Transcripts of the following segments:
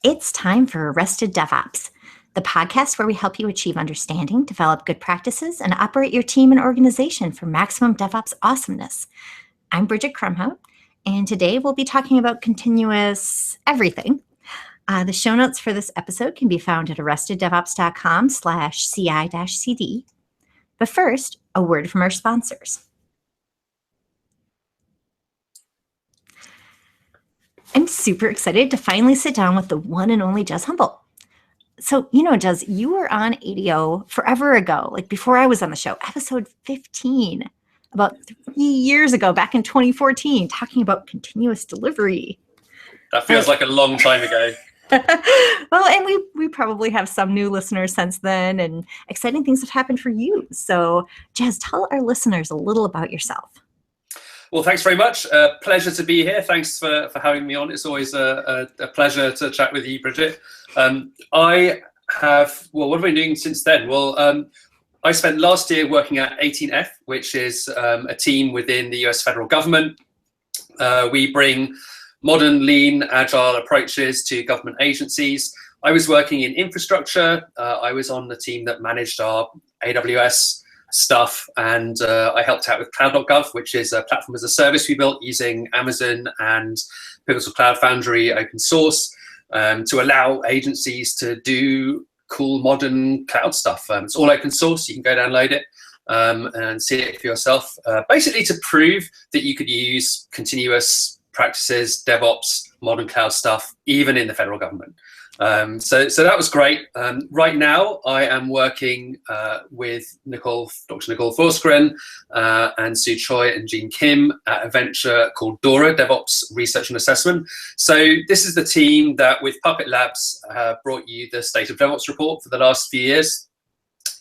It's time for Arrested DevOps, the podcast where we help you achieve understanding, develop good practices, and operate your team and organization for maximum DevOps awesomeness. I'm Bridget Krumhout, and today we'll be talking about continuous everything. The show notes for this episode can be found at arresteddevops.com/CI-CD. But first, a word from our sponsors. I'm super excited to finally sit down with the one and only Jez Humble. So, Jez, you were on ADO forever ago, like before I was on the show, episode 15, about 3 years ago, back in 2014, talking about continuous delivery. That feels like a long time ago. Well, and we probably have some new listeners since then, and exciting things have happened for you. So, Jez, tell our listeners a little about yourself. Well, thanks very much. Pleasure to be here. Thanks for having me on. It's always a pleasure to chat with you, Bridget. What have I been doing since then? Well, I spent last year working at 18F, which is a team within the US federal government. We bring modern, lean, agile approaches to government agencies. I was working in infrastructure. I was on the team that managed our AWS stuff, and I helped out with cloud.gov, which is a platform as a service we built using Amazon and Pivotal Cloud Foundry open source to allow agencies to do cool modern cloud stuff. It's all open source. You can go download it and see it for yourself, basically to prove that you could use continuous practices, DevOps, modern cloud stuff, even in the federal government. So that was great. Right now, I am working with Dr. Nicole Forsgren and Sue Choi and Jean Kim at a venture called DORA, DevOps Research and Assessment. So this is the team that, with Puppet Labs, brought you the State of DevOps report for the last few years.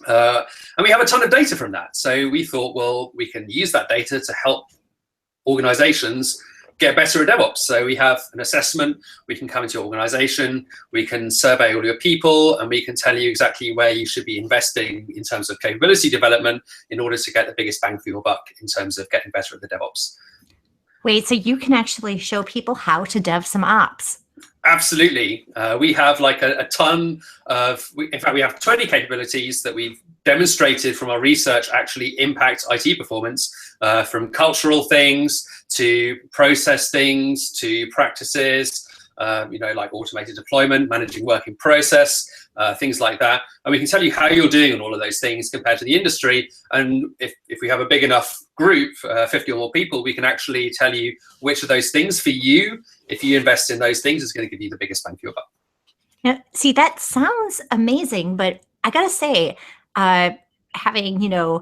And we have a ton of data from that. So we thought, well, we can use that data to help organizations get better at DevOps. So we have an assessment, we can come into your organization, we can survey all your people, and we can tell you exactly where you should be investing in terms of capability development in order to get the biggest bang for your buck in terms of getting better at the DevOps. Wait, so you can actually show people how to dev some ops? Absolutely. We have like a ton of, in fact, we have 20 capabilities that we've demonstrated from our research actually impact IT performance, from cultural things to process things to practices, like automated deployment, managing work in process, things like that. And we can tell you how you're doing on all of those things compared to the industry. And if we have a big enough group, 50 or more people, we can actually tell you which of those things for you, if you invest in those things, is going to give you the biggest bang for your buck. Now, see, that sounds amazing, but I gotta say, having,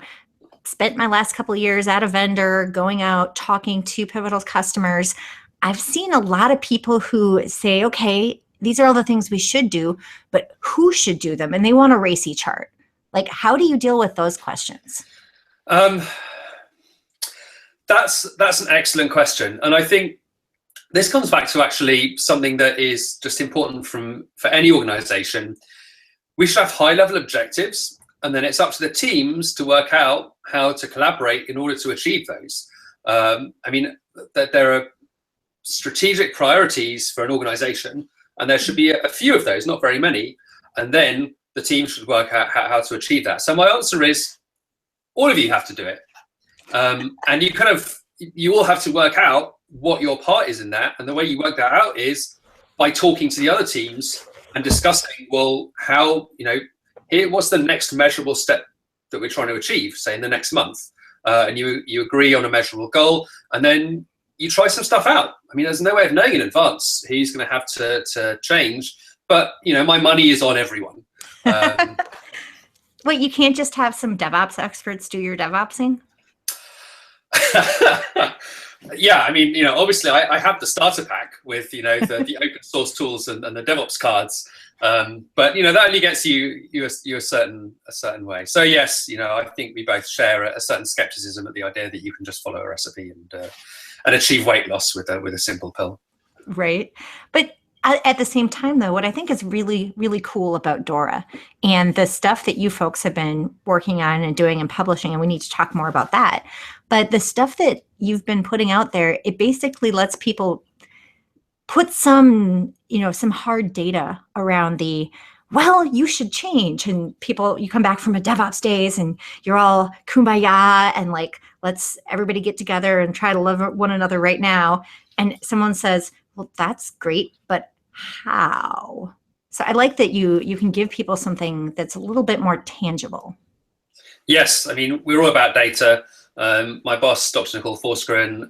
spent my last couple of years at a vendor, going out, talking to Pivotal customers, I've seen a lot of people who say, okay, these are all the things we should do, but who should do them? And they want a racy chart. Like, how do you deal with those questions? That's an excellent question. And I think this comes back to actually something that is just important for any organization. We should have high-level objectives, and then it's up to the teams to work out how to collaborate in order to achieve those. That there are strategic priorities for an organization, and there should be a few of those, not very many, and then the team should work out how to achieve that. So my answer is, all of you have to do it. And you all have to work out what your part is in that, and the way you work that out is by talking to the other teams and discussing, well, how, what's the next measurable step that we're trying to achieve, say in the next month, and you agree on a measurable goal, and then you try some stuff out. There's no way of knowing in advance who's going to have to change, but my money is on everyone. Wait, you can't just have some DevOps experts do your DevOpsing? Yeah, obviously I have the starter pack with, the open source tools and the DevOps cards. But, that only gets you a certain way. So yes, I think we both share a certain skepticism at the idea that you can just follow a recipe and achieve weight loss with a simple pill. Right. But at the same time, though, what I think is really, really cool about DORA and the stuff that you folks have been working on and doing and publishing, and we need to talk more about that, but the stuff that you've been putting out there, it basically lets people put some, some hard data around the, well, you should change. And people, you come back from a DevOps days and you're all kumbaya and like, let's everybody get together and try to love one another right now. And someone says, well, that's great, but how? So I like that you can give people something that's a little bit more tangible. Yes, I mean, we're all about data. My boss, Dr. Nicole Forsgren,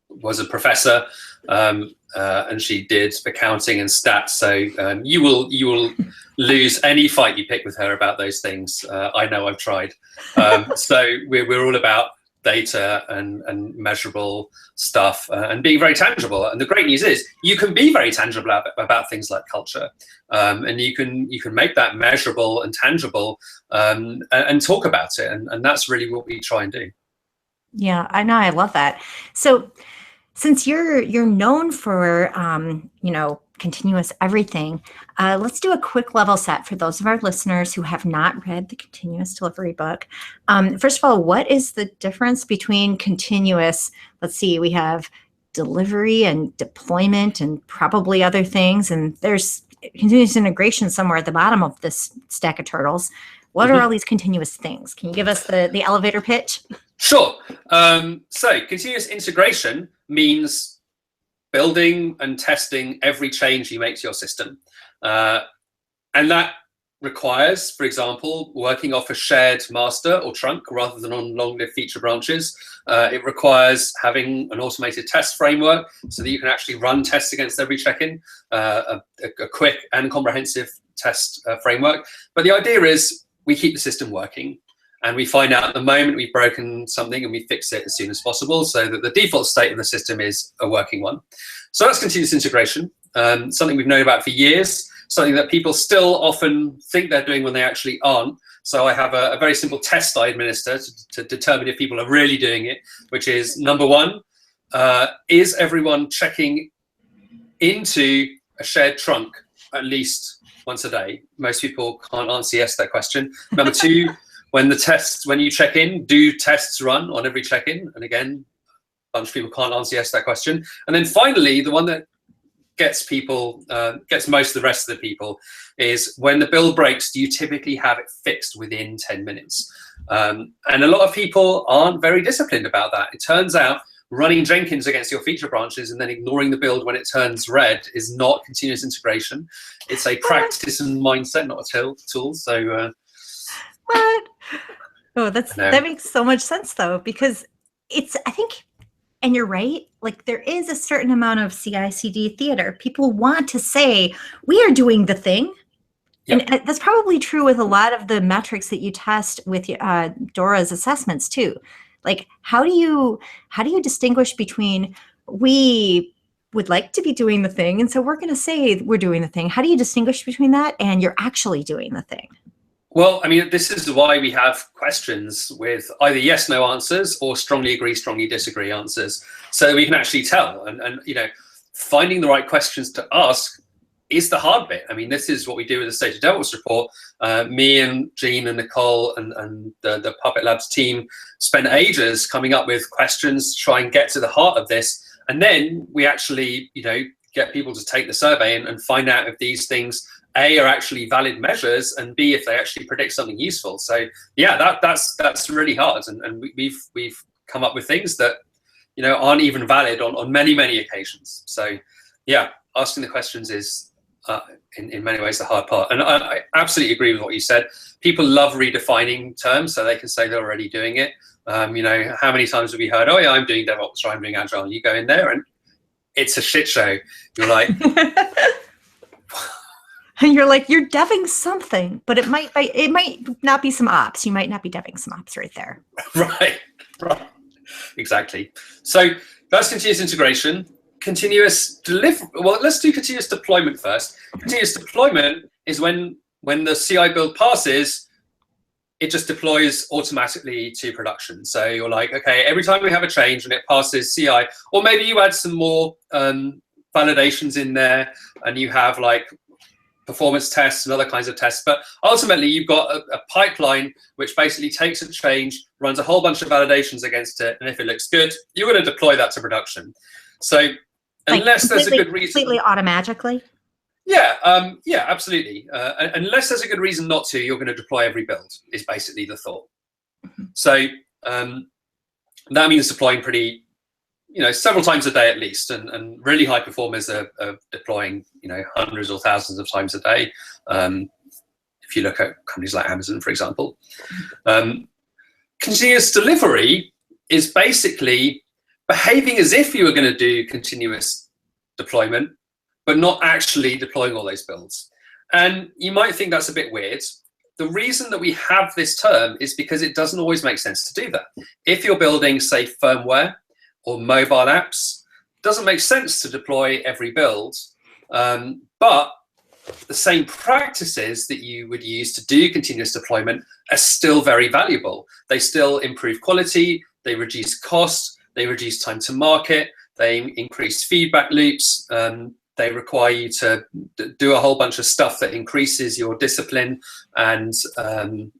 was a professor, and she did accounting and stats. So you will lose any fight you pick with her about those things. I know, I've tried. So we're all about data and measurable stuff and being very tangible. And the great news is you can be very tangible about things like culture, and you can make that measurable and tangible, and talk about it. And that's really what we try and do. Yeah, I know. I love that. So since you're known for, continuous everything, let's do a quick level set for those of our listeners who have not read the continuous delivery book. First of all, what is the difference between continuous? Let's see, we have delivery and deployment and probably other things. And there's continuous integration somewhere at the bottom of this stack of turtles. What are all these continuous things? Can you give us the elevator pitch? Sure. So continuous integration means building and testing every change you make to your system. And that requires, for example, working off a shared master or trunk rather than on long-lived feature branches. It requires having an automated test framework so that you can actually run tests against every check-in, a quick and comprehensive test framework. But the idea is we keep the system working. And we find out at the moment we've broken something and we fix it as soon as possible so that the default state of the system is a working one. So that's continuous integration, something we've known about for years, something that people still often think they're doing when they actually aren't. So I have a very simple test I administer to determine if people are really doing it, which is number one, is everyone checking into a shared trunk at least once a day? Most people can't answer yes to that question. Number two, when you check in, do tests run on every check-in? And again, a bunch of people can't answer yes to that question. And then finally, the one that gets most of the rest of the people is when the build breaks, do you typically have it fixed within 10 minutes? And a lot of people aren't very disciplined about that. It turns out running Jenkins against your feature branches and then ignoring the build when it turns red is not continuous integration. It's a practice and mindset, not a tool. So. What? Oh, that makes so much sense though, because I think, and you're right, like there is a certain amount of CI/CD theater. People want to say, we are doing the thing. Yep. And that's probably true with a lot of the metrics that you test with DORA's assessments too. Like, how do you distinguish between we would like to be doing the thing, and so we're going to say we're doing the thing. How do you distinguish between that and you're actually doing the thing? Well, I mean, this is why we have questions with either yes, no answers or strongly agree, strongly disagree answers, so that we can actually tell. And finding the right questions to ask is the hard bit. I mean, this is what we do with the State of DevOps report. Me and Jean and Nicole and the Puppet Labs team spent ages coming up with questions to try and get to the heart of this. And then we actually, get people to take the survey and find out if these things A, are actually valid measures, and B, if they actually predict something useful. So yeah, that's really hard, and we've come up with things that aren't even valid on many occasions. So yeah, asking the questions is in many ways the hard part. And I absolutely agree with what you said. People love redefining terms so they can say they're already doing it. How many times have we heard, oh yeah, I'm doing DevOps or I'm doing Agile, and you go in there and it's a shit show. You're like. And you're like, you're deving something, but it might not be some ops. You might not be deving some ops right there. Right. Exactly. So that's continuous integration. Continuous delivery. Well, let's do continuous deployment first. Continuous deployment is when the CI build passes, it just deploys automatically to production. So you're like, okay, every time we have a change and it passes CI, or maybe you add some more validations in there, and you have like performance tests and other kinds of tests. But ultimately, you've got a pipeline which basically takes a change, runs a whole bunch of validations against it, and if it looks good, you're going to deploy that to production. So Like unless there's a good reason. completely automatically? Yeah, yeah, absolutely. Unless there's a good reason not to, you're going to deploy every build, is basically the thought. So that means deploying pretty, several times a day at least, and really high performers are deploying, hundreds or thousands of times a day. If you look at companies like Amazon, for example. Continuous delivery is basically behaving as if you were going to do continuous deployment, but not actually deploying all those builds. And you might think that's a bit weird. The reason that we have this term is because it doesn't always make sense to do that. If you're building, say, firmware or mobile apps, it doesn't make sense to deploy every build. But the same practices that you would use to do continuous deployment are still very valuable. They still improve quality, they reduce cost, they reduce time to market, they increase feedback loops, they require you to do a whole bunch of stuff that increases your discipline and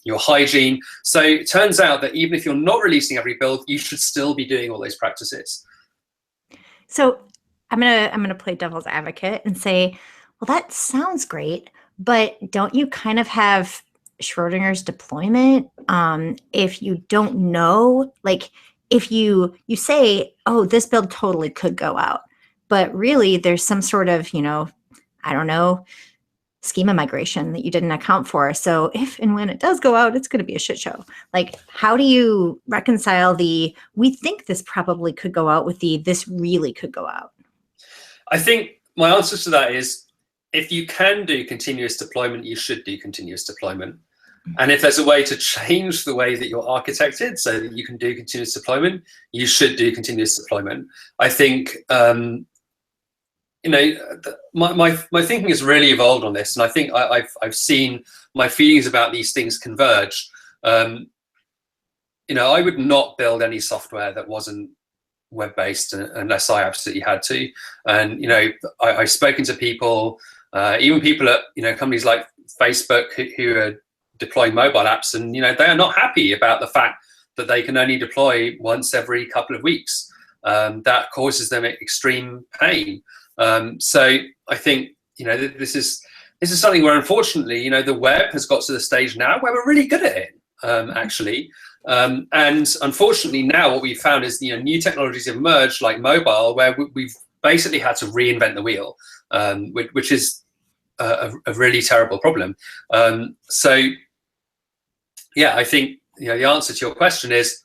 your hygiene. So it turns out that even if you're not releasing every build, you should still be doing all those practices. So I'm gonna play devil's advocate and say, well, that sounds great, but don't you kind of have Schrodinger's deployment? If you don't know, like if you say, oh, this build totally could go out, but really there's some sort of, I don't know, schema migration that you didn't account for. So if and when it does go out, it's going to be a shit show. Like, how do you reconcile the, we think this probably could go out with the, this really could go out? I think my answer to that is, if you can do continuous deployment, you should do continuous deployment. And if there's a way to change the way that you're architected so that you can do continuous deployment, you should do continuous deployment. I think, my thinking has really evolved on this, and I think I've seen my feelings about these things converge. I would not build any software that wasn't web-based unless I absolutely had to. And I've spoken to people, even people at companies like Facebook who are deploying mobile apps, and they are not happy about the fact that they can only deploy once every couple of weeks. That causes them extreme pain. So I think this is something where, unfortunately, the web has got to the stage now where we're really good at it, actually. And unfortunately now what we've found is new technologies have emerged, like mobile, where we've basically had to reinvent the wheel, which is a really terrible problem. So yeah, I think the answer to your question is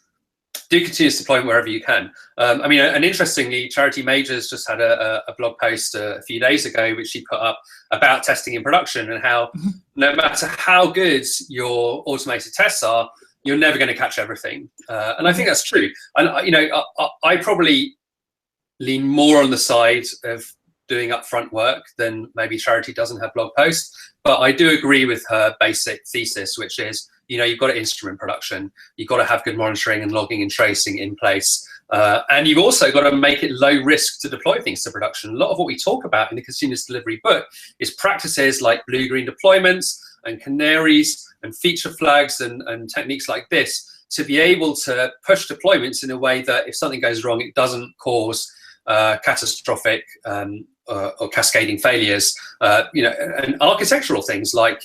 do continuous deployment wherever you can. And interestingly, Charity Majors just had a blog post a few days ago, which she put up about testing in production and how no matter how good your automated tests are, you're never going to catch everything. And I think that's true. And I probably lean more on the side of doing upfront work than maybe Charity does in her blog post. But I do agree with her basic thesis, which is, you've got to instrument production. You've got to have good monitoring and logging and tracing in place. And you've also got to make it low risk to deploy things to production. A lot of what we talk about in the continuous delivery book is practices like blue-green deployments and canaries and feature flags and techniques like this to be able to push deployments in a way that if something goes wrong, it doesn't cause catastrophic or cascading failures. And architectural things like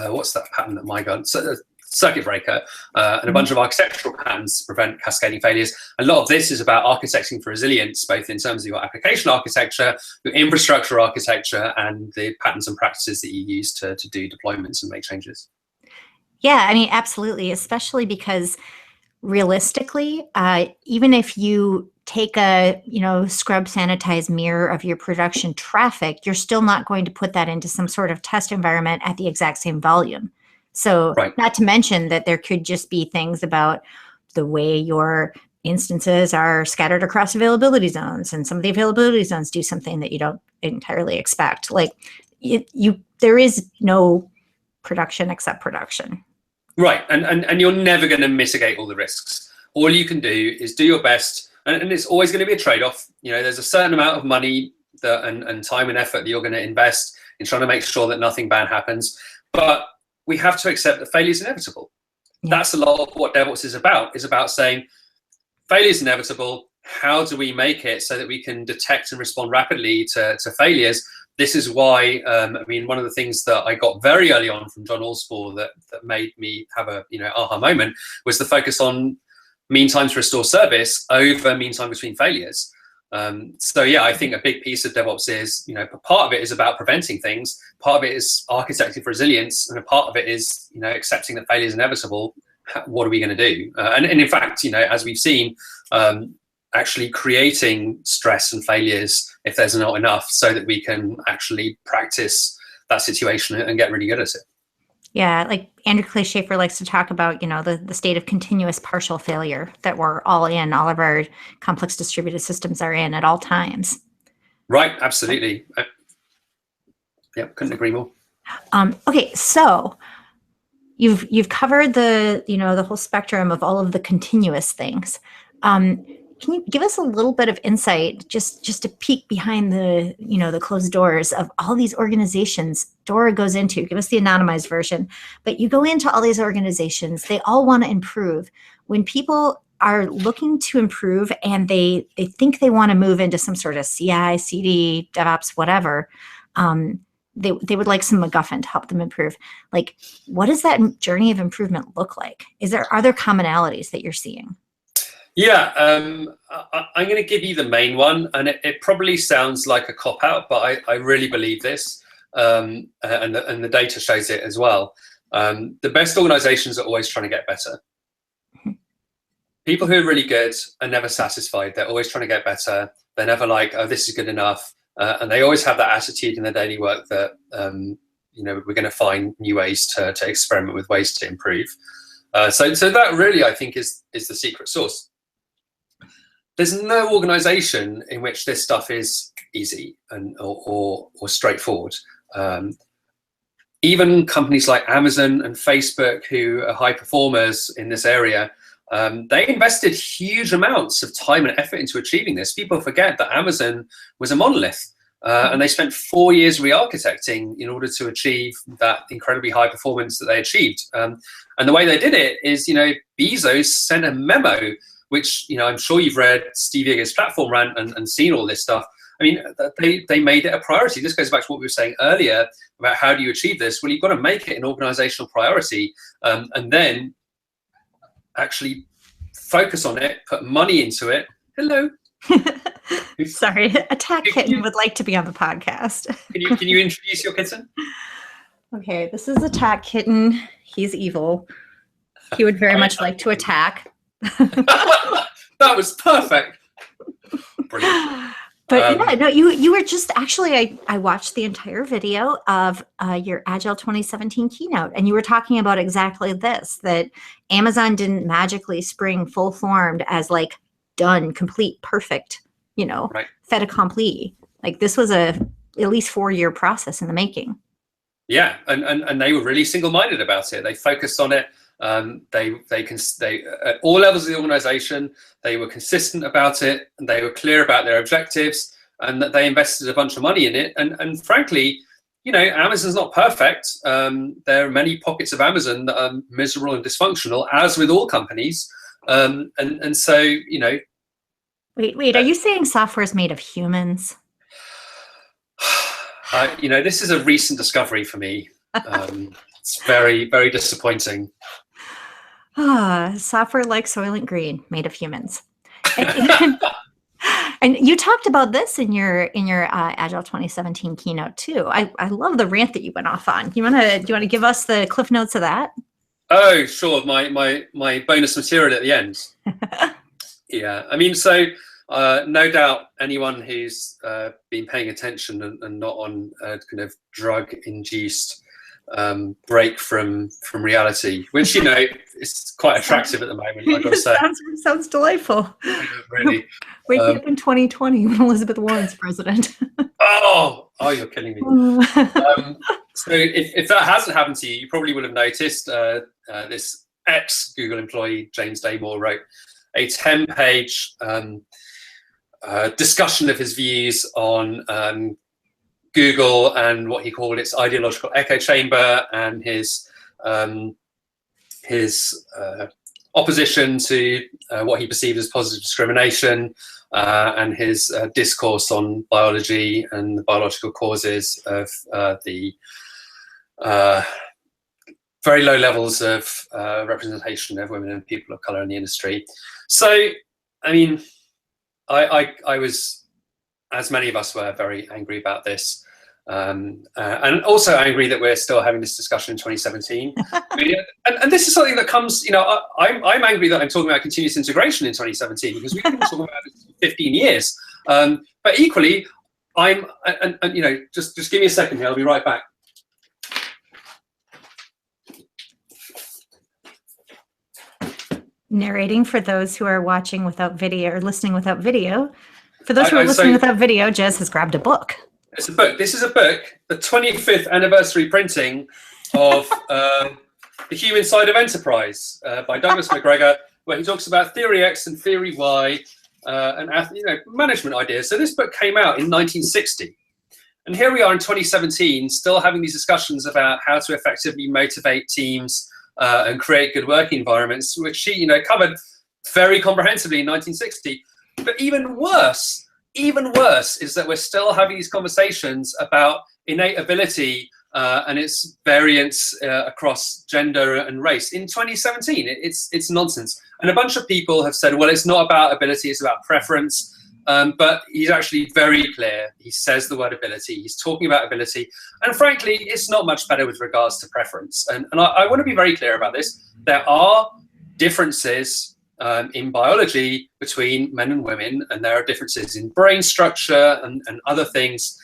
what's that pattern that MyGun? Circuit breaker, and a bunch of architectural patterns to prevent cascading failures. A lot of this is about architecting for resilience, both in terms of your application architecture, your infrastructure architecture, and the patterns and practices that you use to do deployments and make changes. Yeah, absolutely, especially because realistically, even if you take a scrub sanitize mirror of your production traffic, you're still not going to put that into some sort of test environment at the exact same volume. So Not to mention that there could just be things about the way your instances are scattered across availability zones, and some of the availability zones do something that you don't entirely expect. Like there is no production except production. Right, and you're never going to mitigate all the risks. All you can do is do your best, and it's always going to be a trade-off. There's a certain amount of money and time and effort that you're going to invest in trying to make sure that nothing bad happens. But we have to accept that failure is inevitable. Yeah. That's a lot of what DevOps is about saying failure is inevitable. how do we make it so that we can detect and respond rapidly to failures? This is why, I mean, one of the things that I got very early on from John Allspaw that made me have a aha moment was the focus on mean time to restore service over mean time between failures. So yeah, I think a big piece of DevOps is, part of it is about preventing things, part of it is architecting for resilience, and a part of it is, accepting that failure is inevitable. What are we going to do? And in fact, as we've seen, actually creating stress and failures if there's not enough, so that we can actually practice that situation and get really good at it. Yeah, like Andrew Clay Schaefer likes to talk about, the state of continuous partial failure that we're all in, all of our complex distributed systems are in at all times. Right, absolutely. Yeah, couldn't agree more. Okay, so you've covered the whole spectrum of all of the continuous things. Can you give us a little bit of insight, just a peek behind the closed doors of all these organizations DORA goes into? Give us the anonymized version, but you go into all these organizations, they all want to improve. When people are looking to improve and they think they want to move into some sort of CI, CD, DevOps, whatever, they would like some MacGuffin to help them improve. Like, what does that journey of improvement look like? Are there commonalities that you're seeing? Yeah, I'm going to give you the main one, and it probably sounds like a cop-out, but I really believe this, and the data shows it as well. The best organizations are always trying to get better. People who are really good are never satisfied. They're always trying to get better. They're never like, oh, this is good enough. And they always have that attitude in their daily work that, we're going to find new ways to experiment with ways to improve. So that really, I think, is the secret sauce. There's no organization in which this stuff is easy or straightforward. Even companies like Amazon and Facebook, who are high performers in this area, they invested huge amounts of time and effort into achieving this. People forget that Amazon was a monolith, and they spent 4 years re-architecting in order to achieve that incredibly high performance that they achieved. And the way they did it is, Bezos sent a memo, which, I'm sure you've read Steve Yeager's platform rant and seen all this stuff. I mean, they made it a priority. This goes back to what we were saying earlier about how do you achieve this? Well, you've got to make it an organizational priority, and then actually focus on it, put money into it. Hello. Sorry, Attack Kitten would like to be on the podcast. Can you introduce your kitten? Okay, this is Attack Kitten. He's evil. He would very much like to attack. That was perfect. Brilliant. But yeah, no, you were just actually, I watched the entire video of your Agile 2017 keynote, and you were talking about exactly this, that Amazon didn't magically spring full formed as like done, complete, perfect, right. Fait accompli. Like this was at least 4-year process in the making. Yeah, and they were really single-minded about it. They focused on it. They at all levels of the organization, they were consistent about it, and they were clear about their objectives, and that they invested a bunch of money in it. And frankly, Amazon's not perfect. There are many pockets of Amazon that are miserable and dysfunctional, as with all companies. And so, Wait, are you saying software is made of humans? This is a recent discovery for me. It's very, very disappointing. Software like Soylent Green, made of humans. And you talked about this in your Agile 2017 keynote too. I love the rant that you went off on. Do you want to give us the cliff notes of that? Oh, sure. My bonus material at the end. Yeah, I mean, so no doubt anyone who's been paying attention and not on a kind of drug-induced break from reality, which is quite attractive at the moment, I've got to say. Sounds delightful. Really. Waking up in 2020 when Elizabeth Warren's president. Oh, you're killing me. So if that hasn't happened to you, you probably would have noticed this ex-Google employee, James Damore, wrote a 10-page discussion of his views on Google and what he called its ideological echo chamber, and his opposition to what he perceived as positive discrimination, and his discourse on biology and the biological causes of the very low levels of representation of women and people of color in the industry. So, I mean, I was, as many of us were, very angry about this. And also angry that we're still having this discussion in 2017. And this is something that comes, you know, I'm angry that I'm talking about continuous integration in 2017, because we've been talking about it for 15 years. But equally, and you know, just give me a second here, I'll be right back. Narrating for those who are watching without video or listening without video. For those who are listening without video, Jez has grabbed a book. It's a book. This is a book, the 25th anniversary printing of The Human Side of Enterprise by Douglas McGregor, where he talks about Theory X and Theory Y and, you know, management ideas. So this book came out in 1960. And here we are in 2017, still having these discussions about how to effectively motivate teams and create good working environments, which she, you know, covered very comprehensively in 1960. But even worse is that we're still having these conversations about innate ability and its variance across gender and race in 2017. It's nonsense. And a bunch of people have said, well, it's not about ability, it's about preference. But he's actually very clear. He says the word ability. He's talking about ability. And frankly, it's not much better with regards to preference. And I want to be very clear about this. There are differences in biology between men and women, and there are differences in brain structure and other things.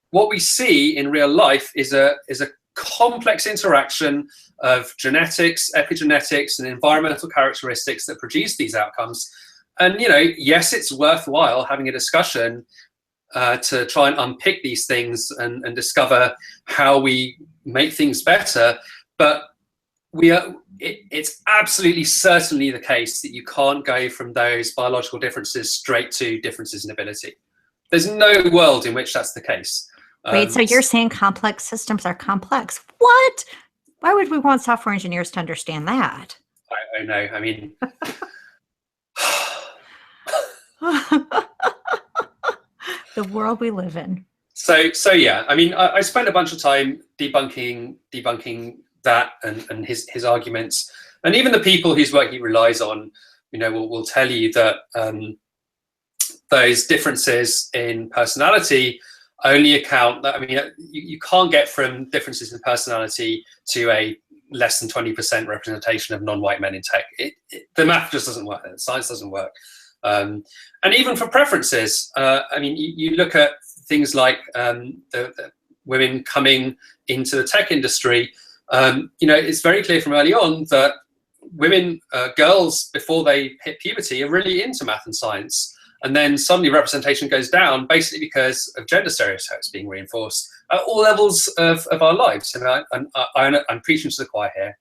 What we see in real life is a complex interaction of genetics, epigenetics, and environmental characteristics that produce these outcomes. And, you know, yes, it's worthwhile having a discussion to try and unpick these things and discover how we make things better. But it's absolutely certainly the case that you can't go from those biological differences straight to differences in ability. There's no world in which that's the case. Wait, so you're saying complex systems are complex? What? Why would we want software engineers to understand that? I know. I mean, the world we live in. So yeah, I mean, I spent a bunch of time debunking that and his arguments, and even the people whose work he relies on, you know, will tell you that those differences in personality only account that, I mean, you can't get from differences in personality to a less than 20% representation of non-white men in tech. The math just doesn't work. Science doesn't work. And even for preferences, I mean, you look at things like the women coming into the tech industry. You know, it's very clear from early on that women, girls, before they hit puberty, are really into math and science. And then suddenly representation goes down, basically because of gender stereotypes being reinforced at all levels of our lives. And I'm preaching to the choir here.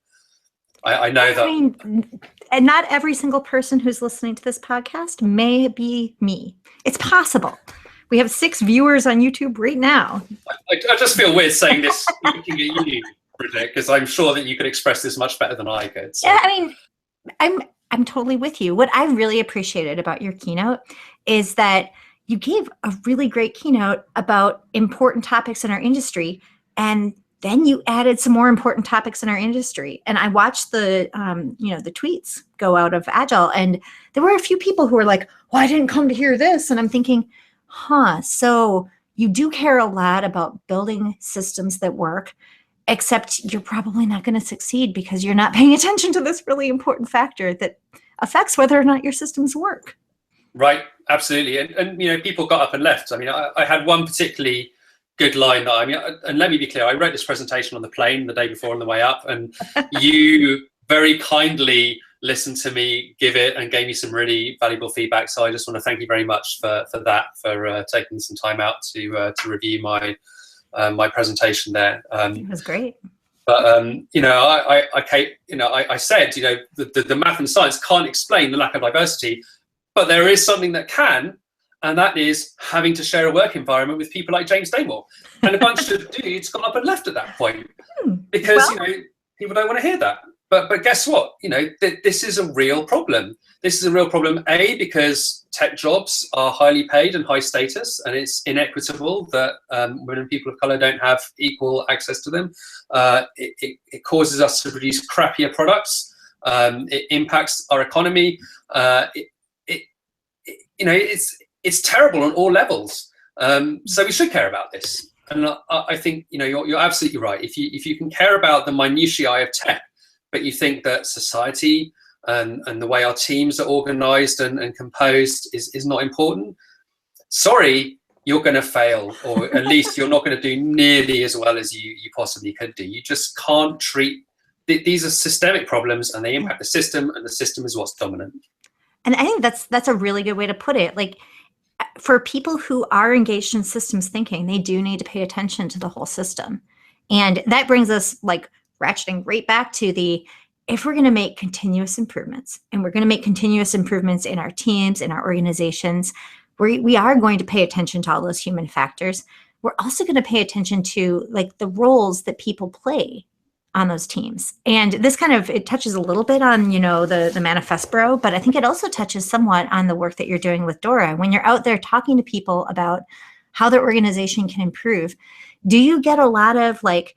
I know that. I mean, and not every single person who's listening to this podcast may be me. It's possible. We have 6 viewers on YouTube right now. I just feel weird saying this looking at you, Bridget, because I'm sure that you could express this much better than I could. So. Yeah, I mean, I'm totally with you. What I really appreciated about your keynote is that you gave a really great keynote about important topics in our industry, and then you added some more important topics in our industry. And I watched the, you know, the tweets go out of Agile, and there were a few people who were like, well, I didn't come to hear this. And I'm thinking, so you do care a lot about building systems that work, except you're probably not going to succeed because you're not paying attention to this really important factor that affects whether or not your systems work. Right, absolutely. And you know, people got up and left. I mean, I had one particularly good line that, I mean, and let me be clear, I wrote this presentation on the plane the day before on the way up, and you very kindly listened to me give it and gave me some really valuable feedback. So I just want to thank you very much for that, for taking some time out to review my my presentation there. It was great. But you know, I said, you know, the math and science can't explain the lack of diversity, but there is something that can, and that is having to share a work environment with people like James Damore. And a bunch of dudes got up and left at that point because, you know, people don't want to hear that. but guess what? This is a real problem. This is a real problem, A, because tech jobs are highly paid and high status, and it's inequitable that women and people of color don't have equal access to them. It causes us to produce crappier products. It impacts our economy. It's terrible on all levels. So we should care about this. And I think you're absolutely right. If you can care about the minutiae of tech, but you think that society and the way our teams are organized and composed is not important, sorry, you're going to fail, or at least you're not going to do nearly as well as you possibly could do. You just can't treat these are systemic problems, and they impact the system, and the system is what's dominant. And I think that's a really good way to put it. Like, for people who are engaged in systems thinking, they do need to pay attention to the whole system. And that brings us like ratcheting right back to if we're going to make continuous improvements, and we're going to make continuous improvements in our teams, in our organizations, we are going to pay attention to all those human factors. We're also going to pay attention to like the roles that people play on those teams. And this it touches a little bit on, the manifest bro, but I think it also touches somewhat on the work that you're doing with DORA. When you're out there talking to people about how their organization can improve, do you get a lot of like,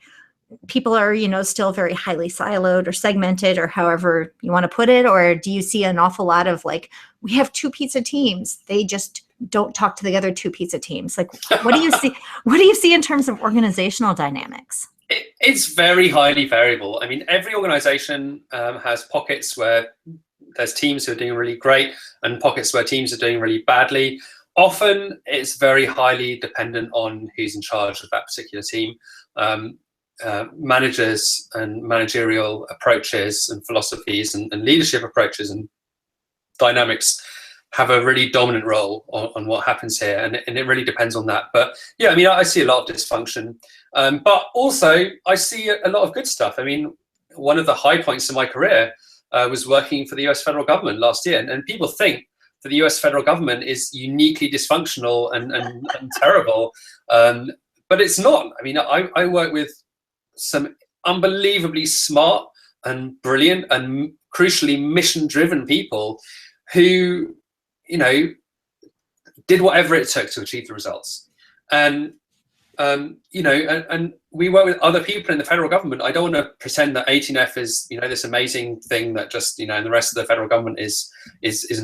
people are, still very highly siloed or segmented, or however you want to put it? Or do you see an awful lot of like, we have 2 pizza teams, they just don't talk to the other 2 pizza teams? Like, what do you see? What do you see in terms of organizational dynamics? It's very highly variable. I mean, every organization has pockets where there's teams who are doing really great and pockets where teams are doing really badly. Often it's very highly dependent on who's in charge of that particular team. Managers and managerial approaches and philosophies and leadership approaches and dynamics have a really dominant role on what happens here, and it really depends on that. But yeah, I mean, I see a lot of dysfunction, but also I see a lot of good stuff. I mean, one of the high points in my career was working for the US federal government last year, and people think that the US federal government is uniquely dysfunctional and terrible, but it's not. I mean, I work with some unbelievably smart and brilliant and crucially mission-driven people who did whatever it took to achieve the results. And and we work with other people in the federal government. I don't want to pretend that 18F is this amazing thing that just and the rest of the federal government is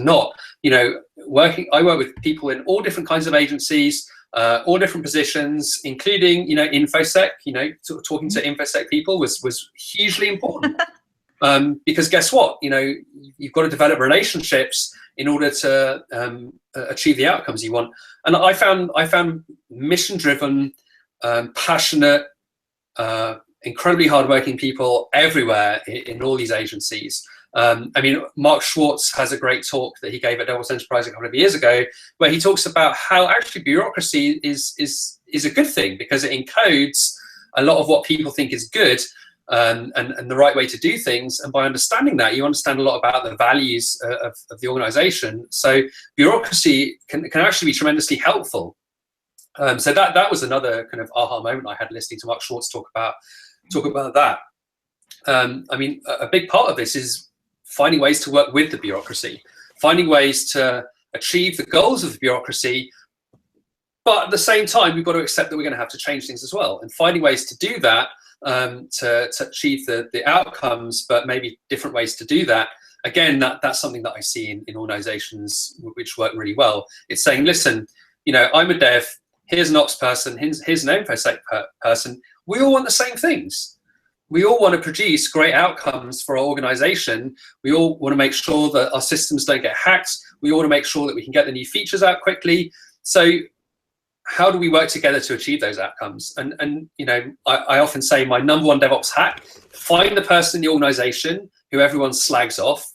not. I work with people in all different kinds of agencies, all different positions, including infosec. Talking to infosec people was hugely important. Because guess what? You've got to develop relationships in order to achieve the outcomes you want. And I found mission-driven, passionate, incredibly hardworking people everywhere in all these agencies. I mean, Mark Schwartz has a great talk that he gave at Davos Enterprise a couple of years ago, where he talks about how actually bureaucracy is a good thing, because it encodes a lot of what people think is good. And the right way to do things, and by understanding that, you understand a lot about the values of the organization. So bureaucracy can actually be tremendously helpful. So that was another kind of aha moment I had listening to Mark Schwartz talk about that. I mean, a big part of this is finding ways to work with the bureaucracy, finding ways to achieve the goals of the bureaucracy. But at the same time, we've got to accept that we're going to have to change things as well, and finding ways to do that. To achieve the outcomes, but maybe different ways to do that. Again, that's something that I see in organizations which work really well. It's saying, listen, I'm a dev, here's an ops person, here's an infosec person. We all want the same things. We all want to produce great outcomes for our organization. We all want to make sure that our systems don't get hacked. We all want to make sure that we can get the new features out quickly. So how do we work together to achieve those outcomes? And I often say my number one DevOps hack: find the person in the organization who everyone slags off,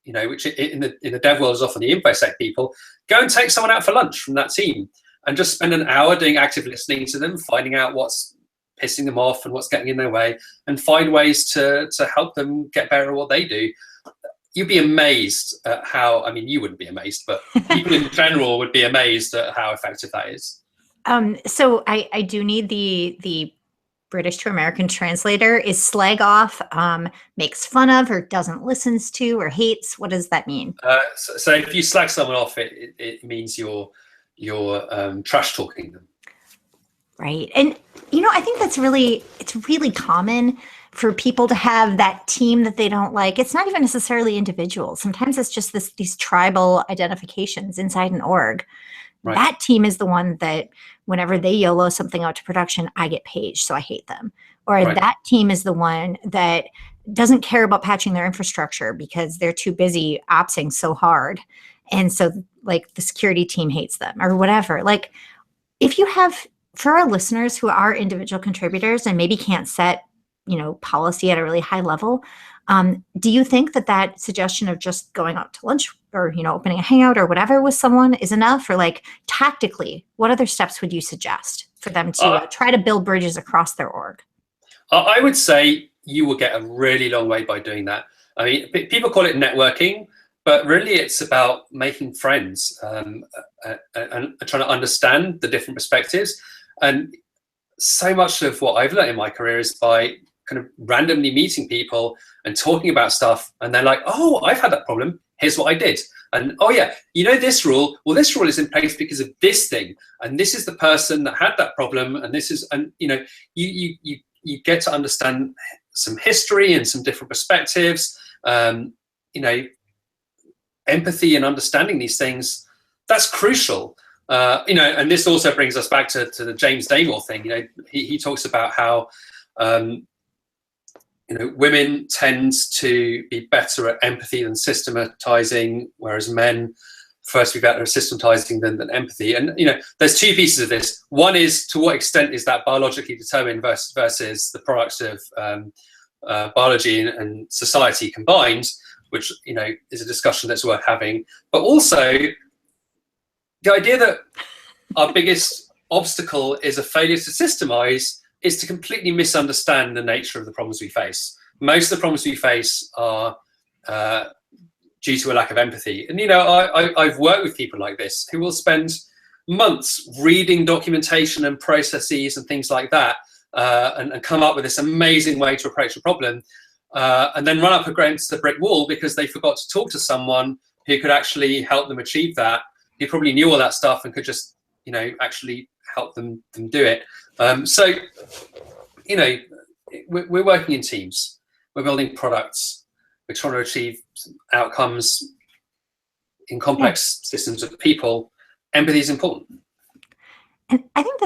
which in the dev world is often the infosec people. Go and take someone out for lunch from that team and just spend an hour doing active listening to them, finding out what's pissing them off and what's getting in their way, and find ways to help them get better at what they do. You'd be amazed at how, I mean, you wouldn't be amazed, but people in general would be amazed at how effective that is. So I do need the British to American translator, is slag off, makes fun of, or doesn't listens to, or hates? What does that mean? So if you slag someone off, it means you're trash talking them. Right. And, you know, I think it's really common for people to have that team that they don't like. It's not even necessarily individuals. Sometimes it's just these tribal identifications inside an org. Right. That team is the one that whenever they YOLO something out to production, I get paged, so I hate them. Or right. That team is the one that doesn't care about patching their infrastructure because they're too busy opsing so hard. And so like the security team hates them or whatever. Like if you have, for our listeners who are individual contributors and maybe can't set, you know, policy at a really high level, do you think that suggestion of just going out to lunch or, you know, opening a hangout or whatever with someone is enough? Or like tactically, what other steps would you suggest for them to try to build bridges across their org? I would say you will get a really long way by doing that. I mean, people call it networking, but really it's about making friends and trying to understand the different perspectives. And so much of what I've learned in my career is by kind of randomly meeting people and talking about stuff, and they're like, oh, I've had that problem, here's what I did. And oh yeah, you know this rule, well this rule is in place because of this thing, and this is the person that had that problem, and this is, and you know, you get to understand some history and some different perspectives. You know, empathy and understanding these things, that's crucial. You know, and this also brings us back to the James Damore thing. You know, he talks about how you know, women tend to be better at empathy than systematizing, whereas men first be better at systematizing than empathy. And you know, there's two pieces of this. One is to what extent is that biologically determined versus the products of biology and society combined, which, you know, is a discussion that's worth having. But also the idea that our biggest obstacle is a failure to systemize is to completely misunderstand the nature of the problems we face. Most of the problems we face are due to a lack of empathy. And, you know, I've worked with people like this who will spend months reading documentation and processes and things like that and come up with this amazing way to approach a problem and then run up against the brick wall because they forgot to talk to someone who could actually help them achieve that. He probably knew all that stuff and could just, you know, actually help them do it. So, you know, we're working in teams. We're building products. We're trying to achieve outcomes in complex systems of people. Empathy is important. And I think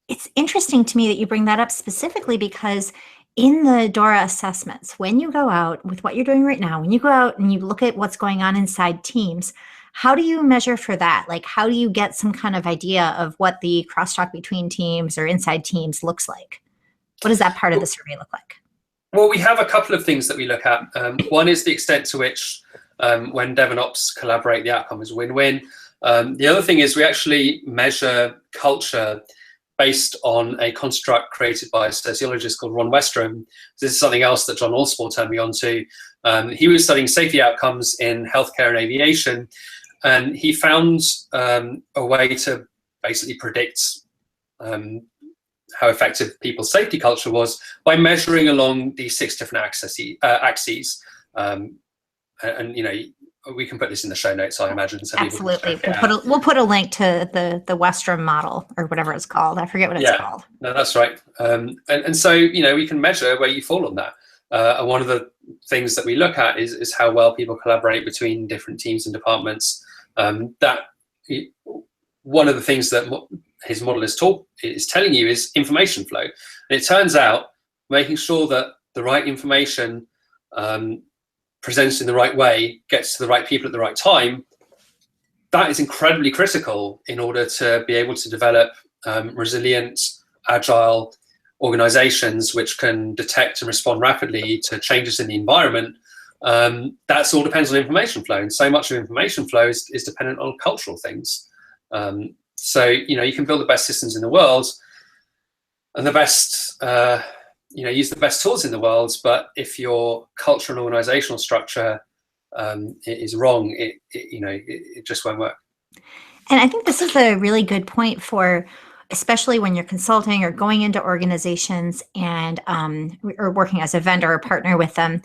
it's interesting to me that you bring that up specifically because in the DORA assessments, when you go out with what you're doing right now, when you go out and you look at what's going on inside teams, how do you measure for that? Like, how do you get some kind of idea of what the crosstalk between teams or inside teams looks like? What does that part of the survey look like? Well, we have a couple of things that we look at. One is the extent to which when dev and ops collaborate, the outcome is win-win. The other thing is we actually measure culture based on a construct created by a sociologist called Ron Westrom. This is something else that John Allspaw turned me on to. He was studying safety outcomes in healthcare and aviation, and he found a way to basically predict how effective people's safety culture was by measuring along these 6 different axes. And you know, we can put this in the show notes, I imagine. So absolutely. We'll put a link to the Westrom model or whatever it's called. I forget what it's called. No, that's right. And so, you know, we can measure where you fall on that. And one of the things that we look at is how well people collaborate between different teams and departments. One of the things that his model is telling you is information flow. And it turns out making sure that the right information presented in the right way gets to the right people at the right time, that is incredibly critical in order to be able to develop resilient, agile organizations which can detect and respond rapidly to changes in the environment. That's all depends on information flow, and so much of information flow is dependent on cultural things. So, you know, you can build the best systems in the world and the best, you know, use the best tools in the world, but if your culture and organizational structure is wrong, it just won't work. And I think this is a really good point for especially when you're consulting or going into organizations and or working as a vendor or partner with them,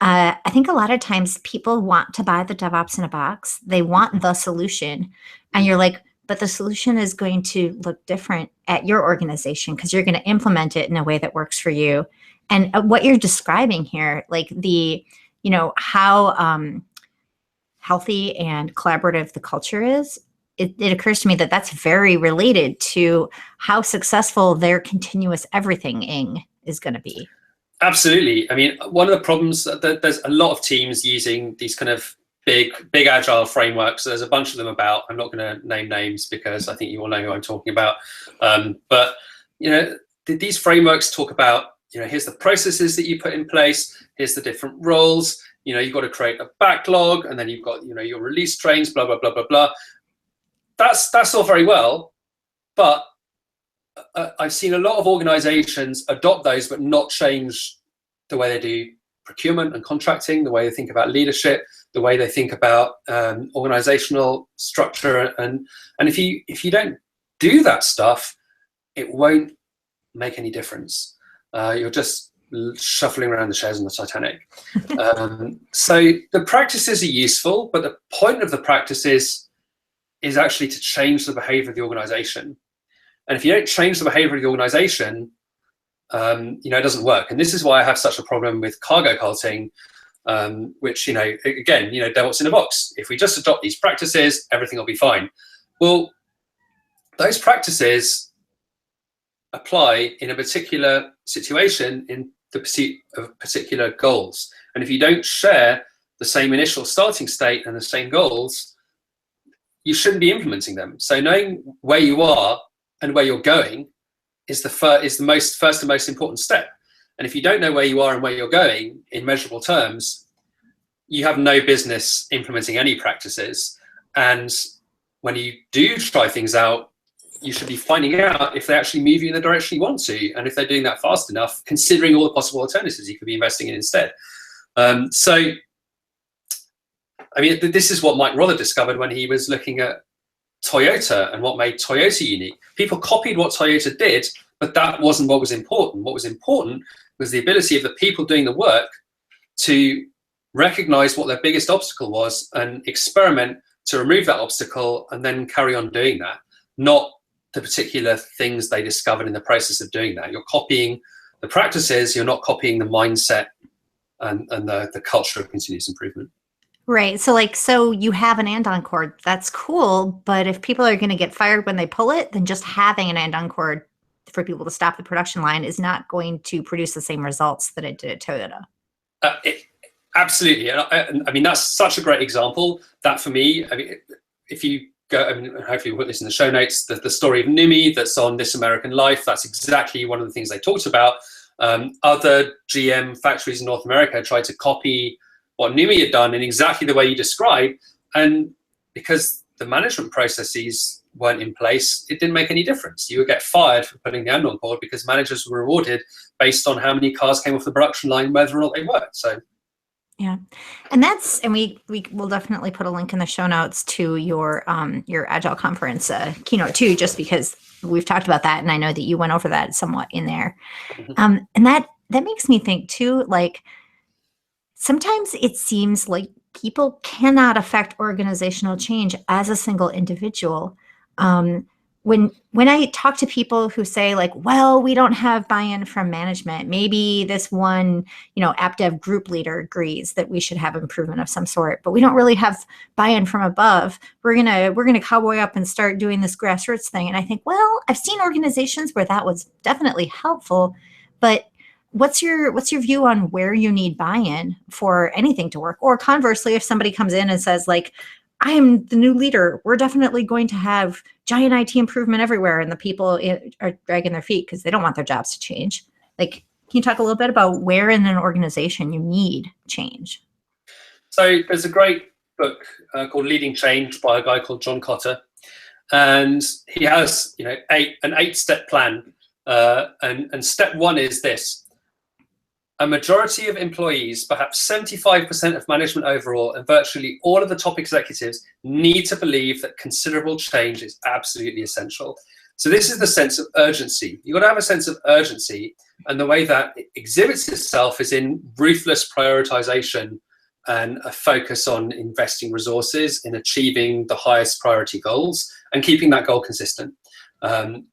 I think a lot of times people want to buy the DevOps in a box. They want the solution. And you're like, but the solution is going to look different at your organization because you're going to implement it in a way that works for you. And what you're describing here, like the, how healthy and collaborative the culture is, it occurs to me that that's very related to how successful their continuous everything-ing is going to be. Absolutely. I mean, one of the problems that there's a lot of teams using these kind of big agile frameworks. There's a bunch of them about. I'm not going to name names because I think you all know who I'm talking about. But these frameworks talk about, here's the processes that you put in place. Here's the different roles. You've got to create a backlog, and then you've got your release trains. Blah blah blah blah blah. That's all very well, but I've seen a lot of organizations adopt those but not change the way they do procurement and contracting, the way they think about leadership, the way they think about organizational structure. And if you don't do that stuff, it won't make any difference. You're just shuffling around the shares on the Titanic. So the practices are useful, but the point of the practices is actually to change the behavior of the organization. And if you don't change the behavior of the organization, it doesn't work. And this is why I have such a problem with cargo culting, which, again, DevOps in a box. If we just adopt these practices, everything will be fine. Well, those practices apply in a particular situation in the pursuit of particular goals. And if you don't share the same initial starting state and the same goals, you shouldn't be implementing them. So knowing where you are and where you're going is the first and most important step. And if you don't know where you are and where you're going in measurable terms, you have no business implementing any practices. And when you do try things out, you should be finding out if they actually move you in the direction you want to, and if they're doing that fast enough, considering all the possible alternatives you could be investing in instead. So, I mean, this is what Mike Rother discovered when he was looking at Toyota and what made Toyota unique. People copied what Toyota did, but that wasn't what was important. What was important was the ability of the people doing the work to recognize what their biggest obstacle was and experiment to remove that obstacle and then carry on doing that, not the particular things they discovered in the process of doing that. You're copying the practices, you're not copying the mindset and the culture of continuous improvement. Right. So you have an and-on cord. That's cool. But if people are going to get fired when they pull it, then just having an and-on cord for people to stop the production line is not going to produce the same results that it did at Toyota. Absolutely. And I mean, that's such a great example. That for me, I mean, if you go, I mean, hopefully we'll put this in the show notes, the story of Numi that's on This American Life, that's exactly one of the things they talked about. Other GM factories in North America tried to copy what Numi had done in exactly the way you described, and because the management processes weren't in place, it didn't make any difference. You would get fired for putting the and-on cord because managers were rewarded based on how many cars came off the production line, whether or not they worked. So yeah, and we will definitely put a link in the show notes to your Agile conference keynote too, just because we've talked about that, and I know that you went over that somewhat in there. And that makes me think too, like, sometimes it seems like people cannot affect organizational change as a single individual. When I talk to people who say like, well, we don't have buy-in from management, maybe this one, app dev group leader agrees that we should have improvement of some sort, but we don't really have buy-in from above. We're gonna cowboy up and start doing this grassroots thing. And I think, well, I've seen organizations where that was definitely helpful, but what's your view on where you need buy-in for anything to work? Or conversely, if somebody comes in and says like, I am the new leader, we're definitely going to have giant IT improvement everywhere, and the people are dragging their feet because they don't want their jobs to change. Like, can you talk a little bit about where in an organization you need change? So there's a great book called Leading Change by a guy called John Cotter, and he has an 8-step plan, and step one is this. A majority of employees, perhaps 75% of management overall, and virtually all of the top executives need to believe that considerable change is absolutely essential. So this is the sense of urgency. You've got to have a sense of urgency, and the way that it exhibits itself is in ruthless prioritization and a focus on investing resources in achieving the highest priority goals and keeping that goal consistent. And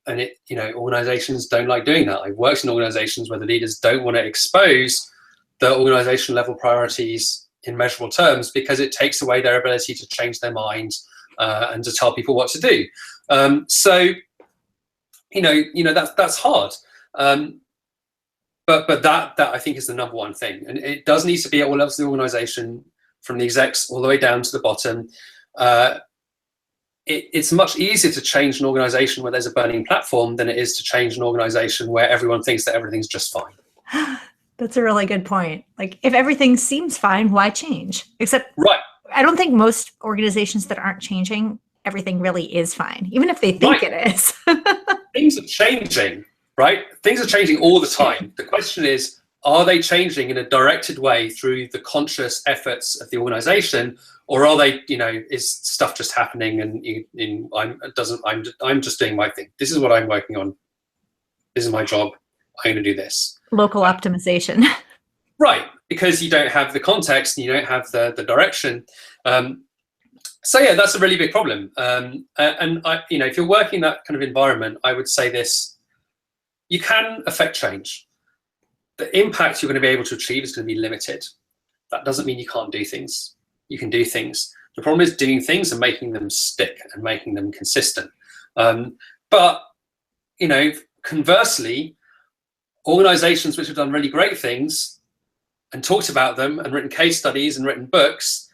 organizations don't like doing that. I've worked in organizations where the leaders don't want to expose the organization level priorities in measurable terms because it takes away their ability to change their minds and to tell people what to do. So that's hard. But that I think is the number one thing, and it does need to be at all levels of the organization, from the execs all the way down to the bottom. It's much easier to change an organization where there's a burning platform than it is to change an organization where everyone thinks that everything's just fine. That's a really good point. Like, if everything seems fine, why change? Except, right. I don't think most organizations that aren't changing, everything really is fine, even if they think it is. Things are changing, right? Things are changing all the time. The question is, are they changing in a directed way through the conscious efforts of the organization, or are they, is stuff just happening and I'm just doing my thing. This is what I'm working on. This is my job. I'm going to do this. Local optimization. Right, because you don't have the context and you don't have the direction. So yeah, that's a really big problem. And if you're working in that kind of environment, I would say this: you can affect change. The impact you're going to be able to achieve is going to be limited. That doesn't mean you can't do things. You can do things. The problem is doing things and making them stick and making them consistent. But conversely, organizations which have done really great things and talked about them and written case studies and written books,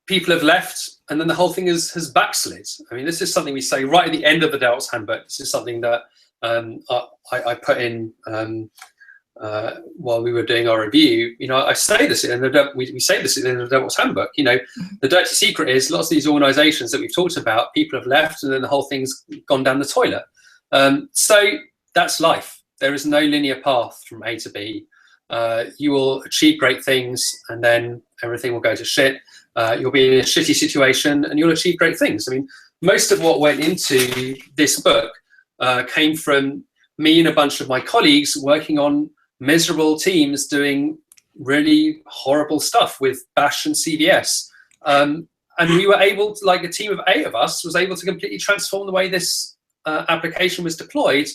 people have left, and then the whole thing has backslid. I mean, this is something we say right at the end of the DevOps handbook. This is something that I put in while we were doing our review. I say this in we say this in the DevOps handbook. The dirty secret is lots of these organizations that we've talked about, people have left, and then the whole thing's gone down the toilet. So that's life. There is no linear path from A to B. You will achieve great things, and then everything will go to shit. You'll be in a shitty situation, and you'll achieve great things. I mean, most of what went into this book came from me and a bunch of my colleagues working on miserable teams doing really horrible stuff with Bash and CVS. And we were able to, like a team of 8 of us, was able to completely transform the way this application was deployed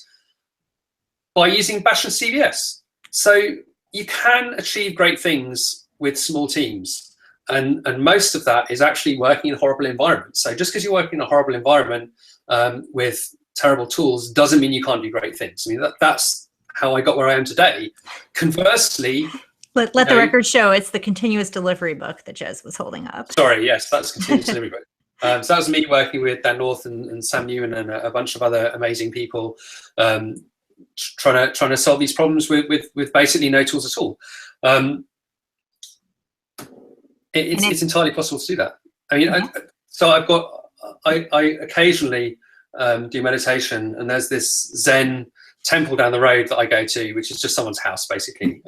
by using Bash and CVS. So you can achieve great things with small teams. And most of that is actually working in horrible environments. So just because you're working in a horrible environment with terrible tools doesn't mean you can't do great things. I mean, that's how I got where I am today. Conversely, let the record show it's the continuous delivery book that Jez was holding up. Sorry, yes, that's continuous delivery book. So that was me working with Dan North and Sam Ewan and a bunch of other amazing people, trying to solve these problems with basically no tools at all. It's entirely possible to do that. I mean, I occasionally do meditation, and there's this Zen temple down the road that I go to, which is just someone's house basically.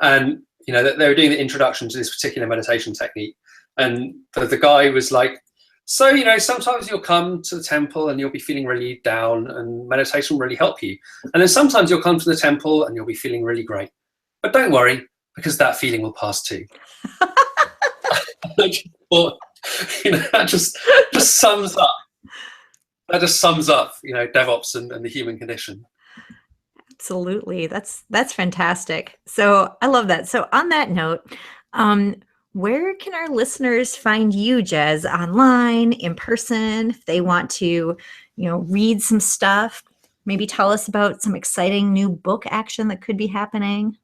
And they were doing the introduction to this particular meditation technique, and the guy was like, so sometimes you'll come to the temple and you'll be feeling really down, and meditation will really help you. And then sometimes you'll come to the temple and you'll be feeling really great, but don't worry, because that feeling will pass too. I just thought, that just sums up. That just sums up, DevOps and the human condition. Absolutely, that's fantastic. So I love that. So on that note, where can our listeners find you, Jez? Online, in person, if they want to, read some stuff? Maybe tell us about some exciting new book action that could be happening.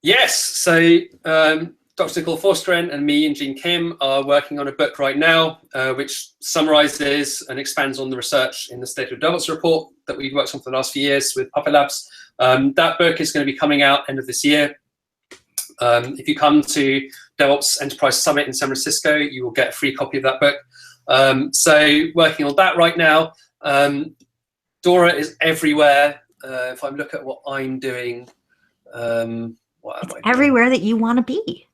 Yes. So Dr. Nicole Forsteren and me and Jean Kim are working on a book right now, which summarizes and expands on the research in the State of DevOps report that we've worked on for the last few years with Puppet Labs. That book is going to be coming out end of this year. If you come to DevOps Enterprise Summit in San Francisco, you will get a free copy of that book. So working on that right now. DORA is everywhere. If I look at what I'm doing, what am I doing? Everywhere that you want to be.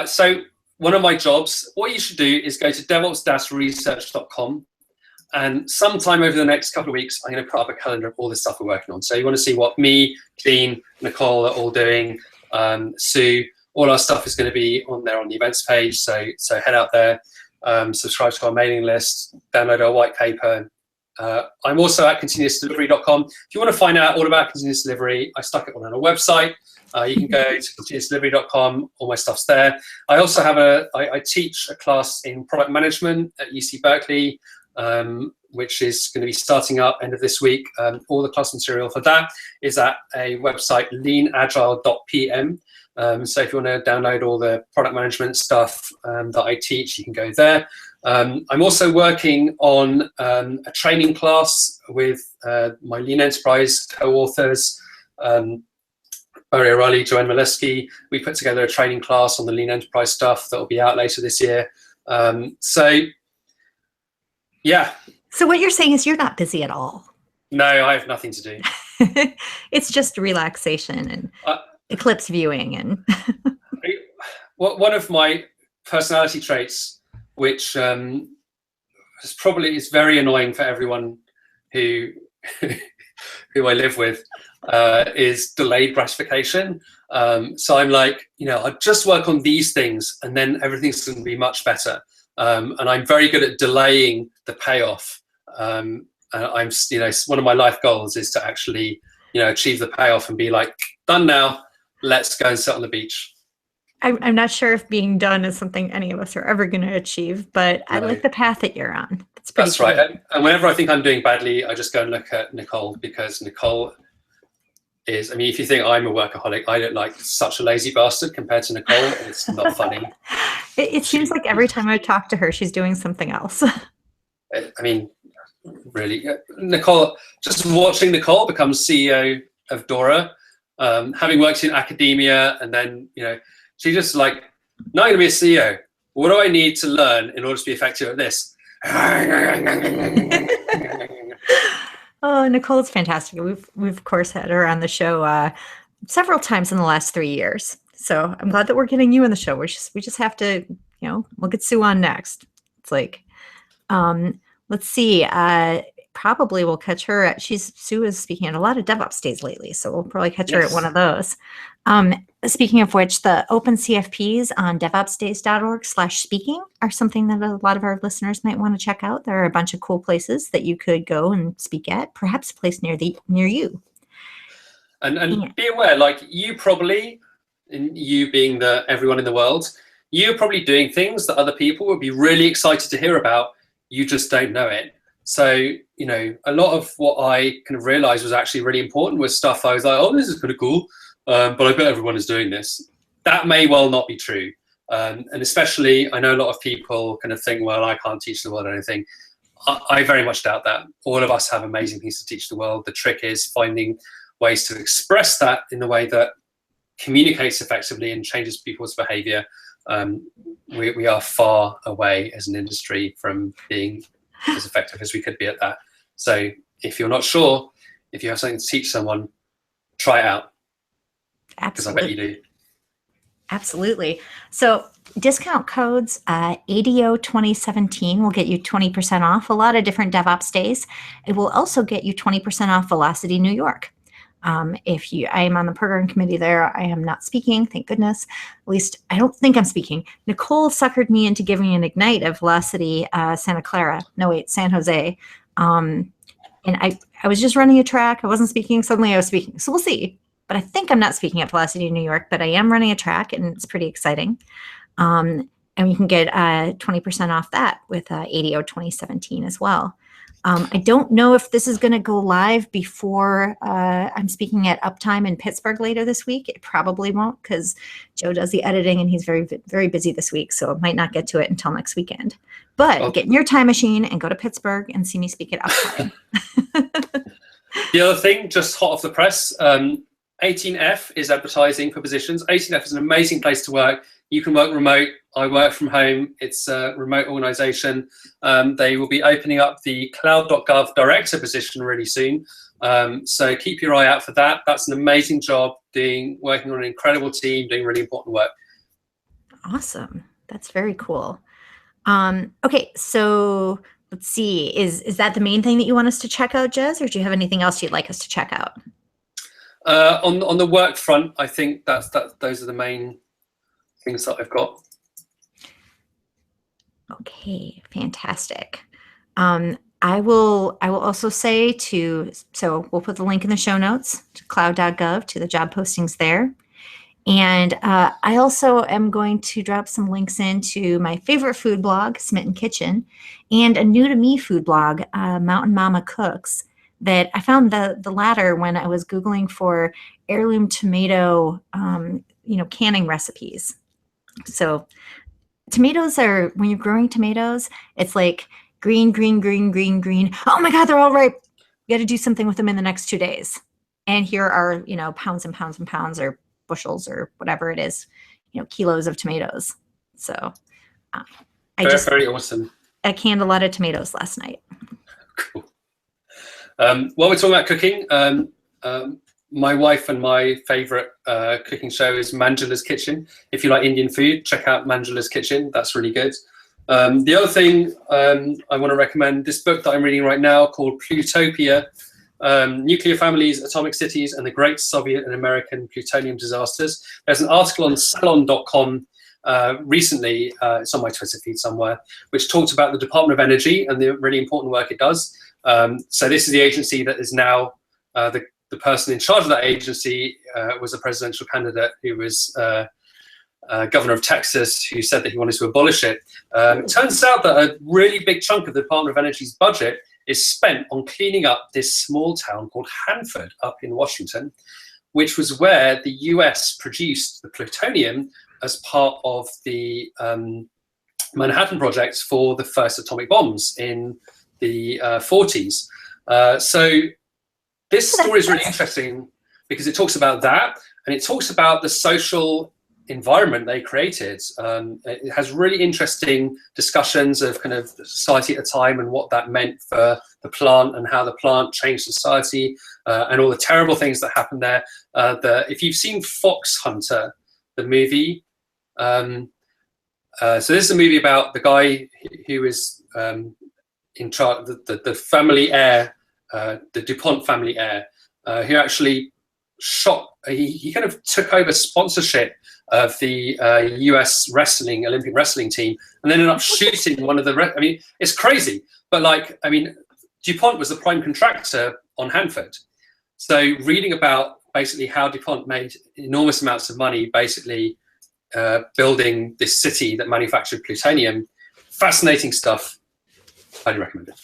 So one of my jobs, what you should do is go to devops-research.com. And sometime over the next couple of weeks, I'm going to put up a calendar of all the stuff we're working on. So you want to see what me, Jean, Nicole are all doing, Sue, all our stuff is going to be on there on the events page. So head out there, subscribe to our mailing list, download our white paper. I'm also at continuousdelivery.com. If you want to find out all about continuous delivery, I stuck it on our website. You can go to continuousdelivery.com. All my stuff's there. I also have I teach a class in product management at UC Berkeley, which is going to be starting up end of this week. All the class material for that is at a website, leanagile.pm. So if you want to download all the product management stuff that I teach, you can go there. I'm also working on a training class with my Lean Enterprise co-authors, Barry O'Reilly, Joanne Molesky. We put together a training class on the Lean Enterprise stuff that will be out later this year. Yeah. So what you're saying is you're not busy at all. No, I have nothing to do. It's just relaxation and eclipse viewing. And one of my personality traits, which is very annoying for everyone who who I live with, is delayed gratification. So I'm like, I just work on these things and then everything's going to be much better. And I'm very good at delaying the payoff. I'm, one of my life goals is to actually, achieve the payoff and be like, done now, let's go and sit on the beach. I'm not sure if being done is something any of us are ever going to achieve, but I like the path that you're on. That's right. And whenever I think I'm doing badly, I just go and look at Nicole, because Nicole is, if you think I'm a workaholic, I look like such a lazy bastard compared to Nicole. It's not funny. It seems like every time I talk to her, she's doing something else. Really, Nicole, just watching Nicole become CEO of DORA, having worked in academia, and then, she just like, now I'm going to be a CEO. What do I need to learn in order to be effective at this? Oh, Nicole's fantastic. We've of course had her on the show several times in the last 3 years. So I'm glad that we're getting you on the show. We just have to, we'll get Sue on next. It's like, let's see. Probably we'll catch her. Sue is speaking at a lot of DevOps days lately, so we'll probably catch her at one of those. Speaking of which, the open CFPs on devopsdays.org/speaking are something that a lot of our listeners might want to check out. There are a bunch of cool places that you could go and speak at, perhaps a place near you. And be aware, like you probably, and you being everyone in the world, you're probably doing things that other people would be really excited to hear about. You just don't know it. So, a lot of what I kind of realized was actually really important was stuff I was like, oh, this is kind of cool, but I bet everyone is doing this. That may well not be true. And especially, I know a lot of people kind of think, well, I can't teach the world anything. I very much doubt that. All of us have amazing things to teach the world. The trick is finding ways to express that in the way that communicates effectively and changes people's behavior. We are far away as an industry from being as effective as we could be at that. So if you're not sure, if you have something to teach someone, try it out. Absolutely. Because I bet you do. Absolutely. So discount codes, ADO 2017 will get you 20% off a lot of different DevOps days. It will also get you 20% off Velocity New York. I am on the program committee there. I am not speaking, thank goodness. At least I don't think I'm speaking. Nicole suckered me into giving an Ignite at Velocity San Jose. And I was just running a track. I wasn't speaking. Suddenly I was speaking. So we'll see. But I think I'm not speaking at Velocity New York, but I am running a track, and it's pretty exciting. And you can get 20% off that with ADO 2017 as well. I don't know if this is going to go live before I'm speaking at Uptime in Pittsburgh later this week. It probably won't, because Joe does the editing and he's very, very busy this week. So I might not get to it until next weekend. But get in your time machine and go to Pittsburgh and see me speak at Uptime. The other thing, just hot off the press, 18F is advertising for positions. 18F is an amazing place to work. You can work remote. I work from home. It's a remote organization. They will be opening up the cloud.gov director position really soon. So keep your eye out for that. That's an amazing job, working on an incredible team, doing really important work. Awesome. That's very cool. Okay, so let's see. Is that the main thing that you want us to check out, Jez, or do you have anything else you'd like us to check out? On the work front, I think those are the main things that I've got. Okay, fantastic. I will also say so we'll put the link in the show notes to cloud.gov to the job postings there. And I also am going to drop some links into my favorite food blog, Smitten Kitchen, and a new to me food blog, Mountain Mama Cooks, that I found the latter when I was Googling for heirloom tomato, canning recipes. So tomatoes are, when you're growing tomatoes, it's like green, green, green, green, green. Oh my God, they're all ripe. You got to do something with them in the next 2 days. And here are, pounds and pounds and pounds or bushels or whatever it is, kilos of tomatoes. So Very awesome. I canned a lot of tomatoes last night. Cool. While we're talking about cooking, my wife and my favorite cooking show is Manjula's Kitchen. If you like Indian food, check out Manjula's Kitchen. That's really good. The other thing I want to recommend, this book that I'm reading right now called Plutopia, Nuclear Families, Atomic Cities, and the Great Soviet and American Plutonium Disasters. There's an article on Salon.com recently, it's on my Twitter feed somewhere, which talked about the Department of Energy and the really important work it does. So this is the agency that is now, the person in charge of that agency was a presidential candidate who was governor of Texas, who said that he wanted to abolish it. It turns out that a really big chunk of the Department of Energy's budget is spent on cleaning up this small town called Hanford up in Washington, which was where the US produced the plutonium as part of the Manhattan Project for the first atomic bombs in the 40s. So this story is really interesting because it talks about that, and it talks about the social environment they created. It has really interesting discussions of kind of society at the time and what that meant for the plant and how the plant changed society and all the terrible things that happened there. If you've seen Fox Hunter, the movie, so this is a movie about the guy who is in charge, the family heir, the DuPont family heir, who actually he kind of took over sponsorship of the US Olympic wrestling team, and then ended up shooting one of the, it's crazy, but DuPont was the prime contractor on Hanford. So reading about basically how DuPont made enormous amounts of money, basically building this city that manufactured plutonium, fascinating stuff. Highly recommend it.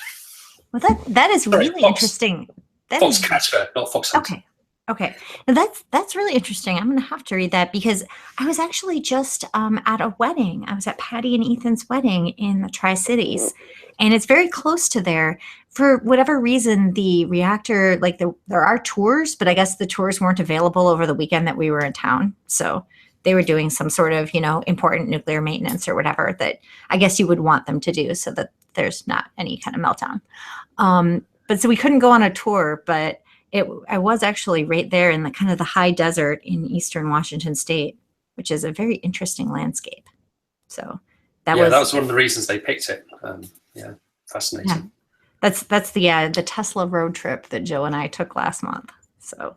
Well, that is really interesting. Foxcatcher, not Fox Hunter. Okay. Now that's really interesting. I'm going to have to read that because I was actually just at a wedding. I was at Patty and Ethan's wedding in the Tri-Cities, and it's very close to there. For whatever reason, the reactor, there are tours, but I guess the tours weren't available over the weekend that we were in town. So they were doing some sort of, important nuclear maintenance or whatever that I guess you would want them to do so that there's not any kind of meltdown. But so we couldn't go on a tour, but I was actually right there in the kind of the high desert in eastern Washington State, which is a very interesting landscape. So that was one of the reasons they picked it. Fascinating. Yeah. That's the Tesla road trip that Joe and I took last month. So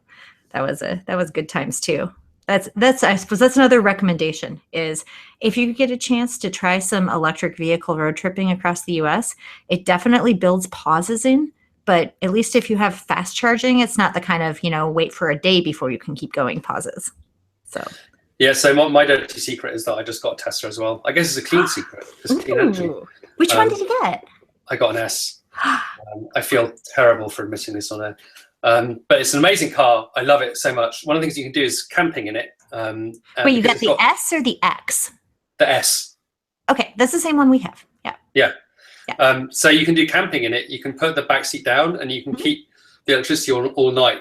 that was good times too. That's I suppose that's another recommendation is if you get a chance to try some electric vehicle road tripping across the US, it definitely builds pauses in. But at least if you have fast charging, it's not the kind of, wait for a day before you can keep going pauses. So yeah, so my dirty secret is that I just got a Tesla as well. I guess it's a clean secret. It's clean energy. Which one did you get? I got an S. I feel terrible for admitting this on air. But it's an amazing car. I love it so much. One of the things you can do is camping in it. Wait, you got the S or the X? The S. Okay, that's the same one we have. Yeah. Yeah. So you can do camping in it. You can put the back seat down and you can keep the electricity on all night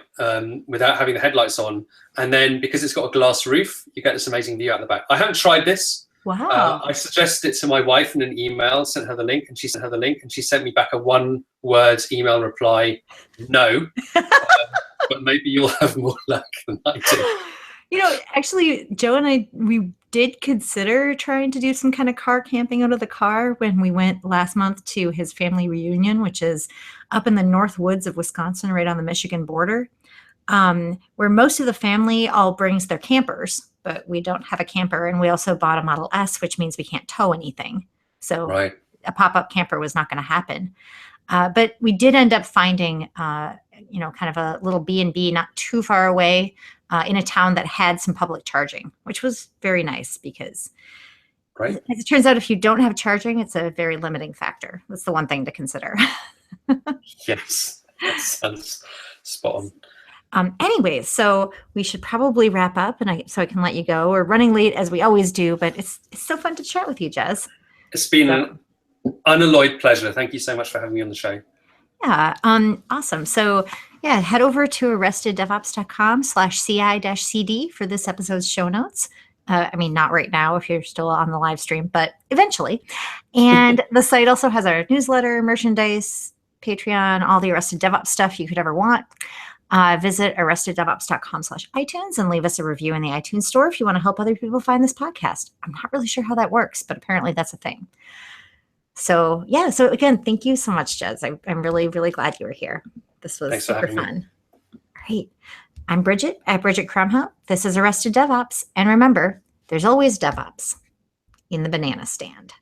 without having the headlights on. And then because it's got a glass roof, you get this amazing view out the back. I haven't tried this. Wow. I suggested it to my wife in an email, sent her the link, and she sent me back a one-word email reply, no. But maybe you'll have more luck than I do. Actually, Joe and I, we did consider trying to do some kind of car camping out of the car when we went last month to his family reunion, which is up in the north woods of Wisconsin, right on the Michigan border, where most of the family all brings their campers, but we don't have a camper. And we also bought a Model S, which means we can't tow anything. So Right. a pop-up camper was not going to happen. But we did end up finding, kind of a little B&B not too far away in a town that had some public charging, which was very nice because, Great. as it turns out, if you don't have charging, it's a very limiting factor. That's the one thing to consider. Yes, that sounds spot on. Anyways, so we should probably wrap up, so I can let you go. We're running late as we always do, but it's so fun to chat with you, Jez. It's been an unalloyed pleasure. Thank you so much for having me on the show. Yeah, awesome. So yeah, head over to arresteddevops.com/CI-CD for this episode's show notes. I mean, not right now if you're still on the live stream, but eventually. And the site also has our newsletter, merchandise, Patreon, all the Arrested DevOps stuff you could ever want. Visit arresteddevops.com/iTunes and leave us a review in the iTunes store if you want to help other people find this podcast. I'm not really sure how that works, but apparently that's a thing. So yeah, so again, thank you so much, Jez. I'm really, really glad you were here. This was super fun. Great. I'm Bridget at Bridget Crumhout. This is Arrested DevOps. And remember, there's always DevOps in the banana stand.